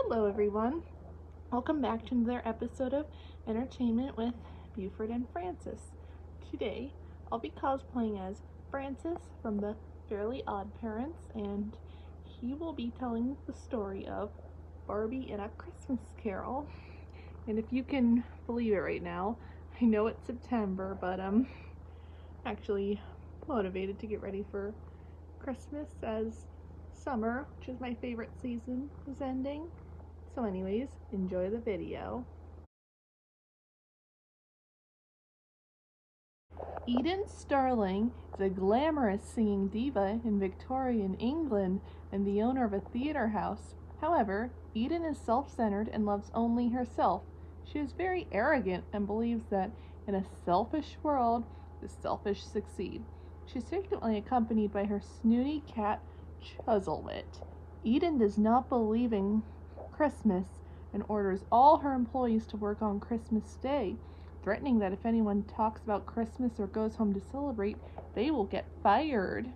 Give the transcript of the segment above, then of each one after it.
Hello everyone, welcome back to another episode of Entertainment with Buford and Francis. Today, I'll be cosplaying as Francis from the Fairly Odd Parents, and he will be telling the story of Barbie and a Christmas Carol. And if you can believe it right now, I know it's September, but I'm actually motivated to get ready for Christmas as summer, which is my favorite season, is ending. So anyways, enjoy the video. Eden Starling is a glamorous singing diva in Victorian England and the owner of a theater house. However, Eden is self-centered and loves only herself. She is very arrogant and believes that in a selfish world, the selfish succeed. She's frequently accompanied by her snooty cat, Chuzzlewit. Eden does not believe in Christmas and orders all her employees to work on Christmas Day, threatening that if anyone talks about Christmas or goes home to celebrate, they will get fired.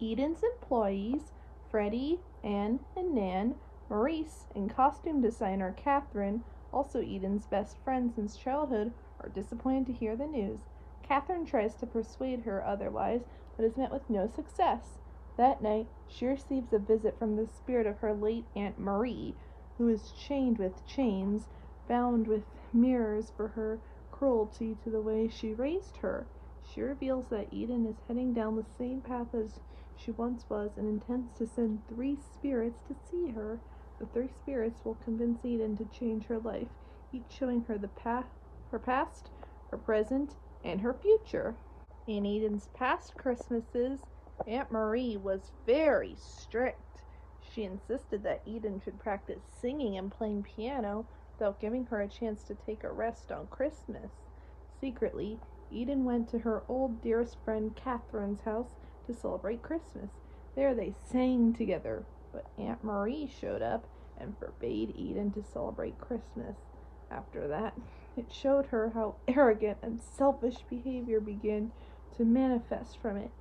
Eden's employees, Freddie, Anne, and Nan, Maurice, and costume designer Catherine, also Eden's best friend since childhood, are disappointed to hear the news. Catherine tries to persuade her otherwise, but is met with no success. That night, she receives a visit from the spirit of her late Aunt Marie, who is chained with chains, bound with mirrors for her cruelty to the way she raised her. She reveals that Eden is heading down the same path as she once was and intends to send 3 spirits to see her. The 3 spirits will convince Eden to change her life, each showing her her past, her present, and her future. In Eden's past Christmases, Aunt Marie was very strict. She insisted that Eden should practice singing and playing piano without giving her a chance to take a rest on Christmas. Secretly, Eden went to her old dearest friend Catherine's house to celebrate Christmas. There they sang together, but Aunt Marie showed up and forbade Eden to celebrate Christmas. After that, it showed her how arrogant and selfish behavior began to manifest from it.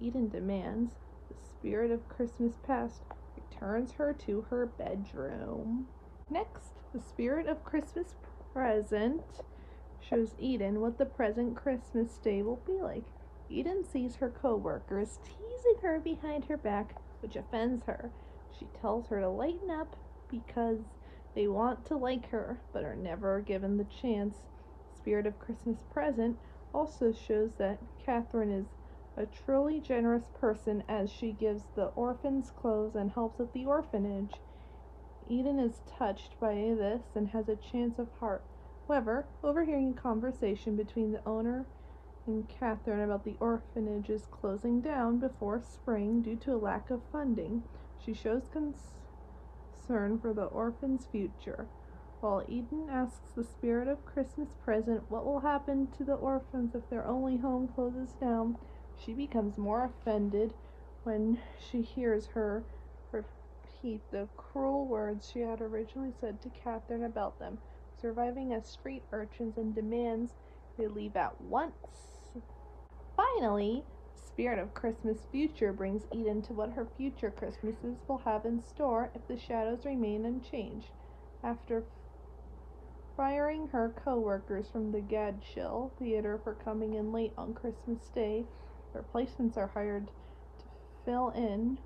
Eden demands the spirit of Christmas past returns her to her bedroom. Next, the spirit of Christmas present shows Eden what the present Christmas Day will be like. Eden sees her co-workers teasing her behind her back, which offends her. She tells her to lighten up because they want to like her, but are never given the chance. Spirit of Christmas present also shows that Catherine is a truly generous person as she gives the orphans clothes and helps at the orphanage. Eden is touched by this and has a chance of heart. However, overhearing a conversation between the owner and Catherine about the orphanage's closing down before spring due to a lack of funding, she shows concern for the orphans' future. While Eden asks the spirit of Christmas present what will happen to the orphans if their only home closes down, she becomes more offended when she hears her repeat the cruel words she had originally said to Catherine about them surviving as street urchins and demands they leave at once. Finally, the spirit of Christmas future brings Eden to what her future Christmases will have in store if the shadows remain unchanged. After firing her co-workers from the Gadshill Theater for coming in late on Christmas Day, replacements are hired to fill in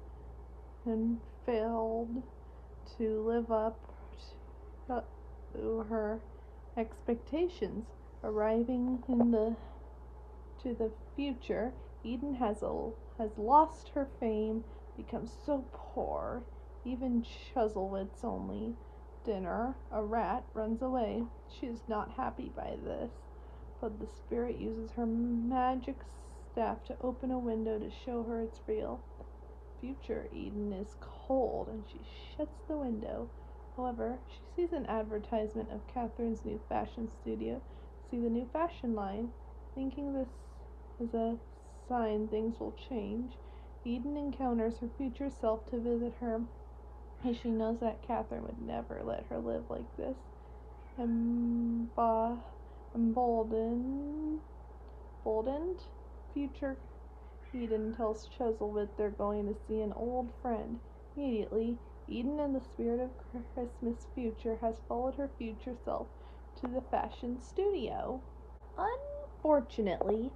and failed to live up to her expectations. Arriving to the future, Eden has lost her fame, become so poor. Even Chuzzlewit's only dinner, a rat, runs away. She is not happy by this, but the spirit uses her magic staff to open a window to show her it's real. Future Eden is cold and she shuts the window. However, she sees an advertisement of Catherine's new fashion studio. See the new fashion line. Thinking this is a sign things will change, Eden encounters her future self to visit her, as she knows that Catherine would never let her live like this. Emboldened, future Eden tells Chuzzlewit they're going to see an old friend. Immediately, Eden, in the spirit of Christmas future, has followed her future self to the fashion studio. Unfortunately,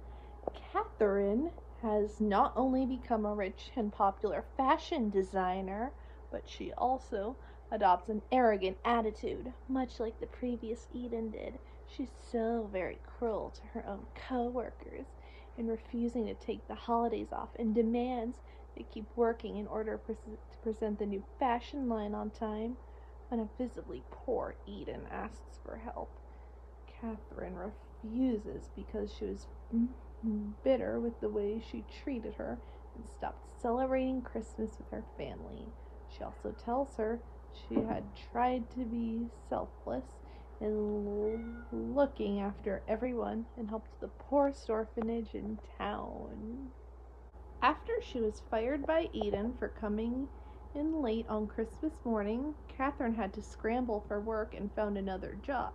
Catherine has not only become a rich and popular fashion designer, but she also adopts an arrogant attitude, much like the previous Eden did. She's so very cruel to her own co-workers in refusing to take the holidays off and demands they keep working in order to present the new fashion line on time. When a visibly poor Eden asks for help, Catherine refuses because she was bitter with the way she treated her and stopped celebrating Christmas with her family. She also tells her she had tried to be selfless in looking after everyone and helped the poorest orphanage in town. After she was fired by Eden for coming in late on Christmas morning, Catherine had to scramble for work and found another job.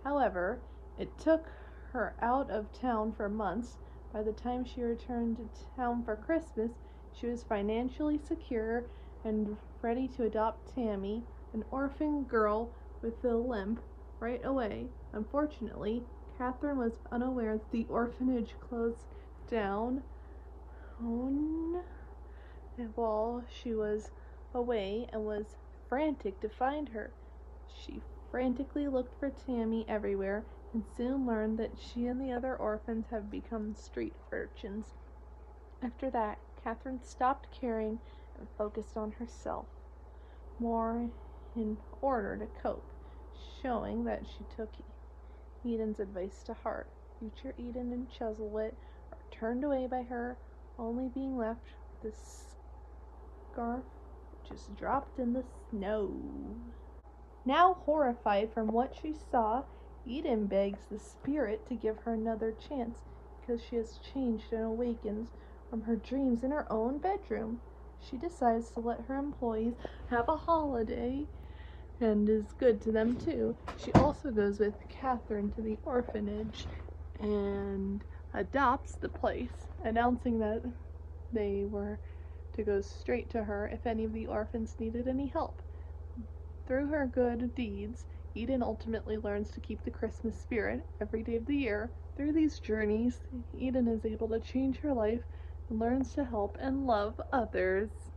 However, it took her out of town for months. By the time she returned to town for Christmas, she was financially secure and ready to adopt Tammy, an orphan girl with a limp, right away. Unfortunately, Catherine was unaware that the orphanage closed down while she was away and was frantic to find her. She frantically looked for Tammy everywhere and soon learned that she and the other orphans have become street urchins. After that, Catherine stopped caring and focused on herself more in order to cope, showing that she took Eden's advice to heart. Future Eden and Chuzzlewit are turned away by her, only being left with the scarf just dropped in the snow. Now horrified from what she saw, Eden begs the spirit to give her another chance because she has changed and awakens from her dreams in her own bedroom. She decides to let her employees have a holiday and is good to them too. She also goes with Catherine to the orphanage and adopts the place, announcing that they were to go straight to her if any of the orphans needed any help. Through her good deeds, Eden ultimately learns to keep the Christmas spirit every day of the year. Through these journeys, Eden is able to change her life and learns to help and love others.